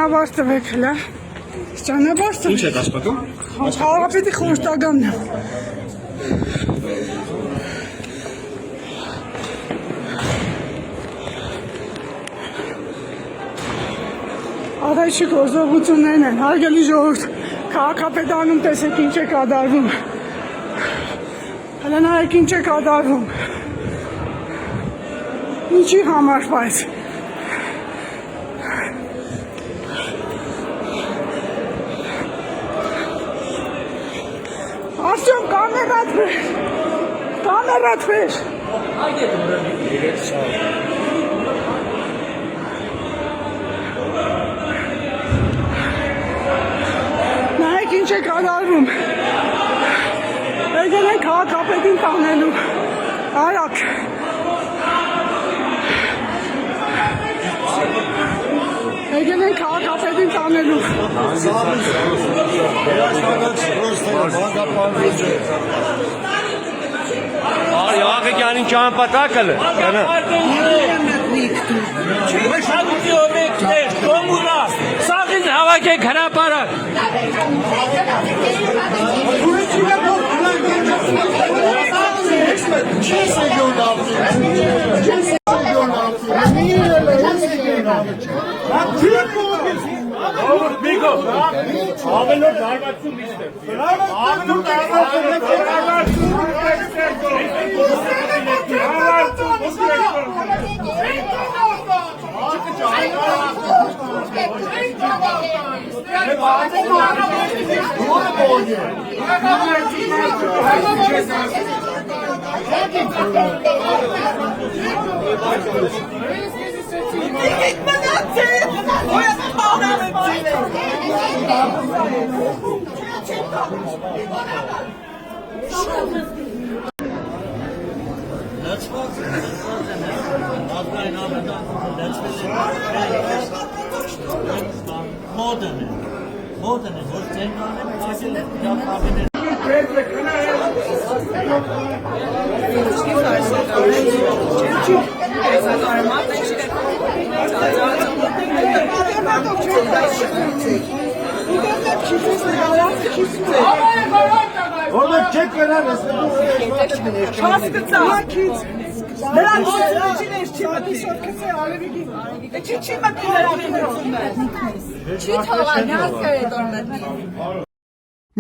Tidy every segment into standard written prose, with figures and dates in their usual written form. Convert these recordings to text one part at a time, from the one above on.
Ճանապարհ տվեք հլա։ Ճանապարհ տվեք։ Ինչ եք աշխատում։ Քաղաքապետի խորհրդականն եմ։ Ադայչի գործողություններն են, հարգելի ժողովուրդ, քաղաքապետանում տեսեք ինչ է կատարվում։ Հələ նայեք ինչ է կատարվում։ Ինչի համար բայց։ Արտյոմ, կամերատ վեր։ Կամերատ վեր։ Նայեք ինչ է կատարվում։ Եկել են քաղաքապետին տանելու։ Արագ։ Եկել են քաղաքապետին տանելու։ Աղեկյանին ճանապատակը սաղին հավաքեք հրապարակ Ավելորդ հարվածում միշտ Ավելորդ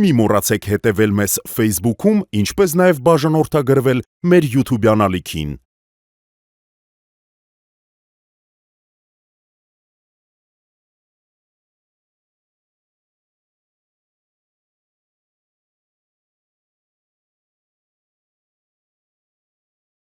Մի մոռացեք հետևել մեզ Facebook-ում, ինչպես նաև բաժանորդագրվել մեր YouTube-յան ալիքին։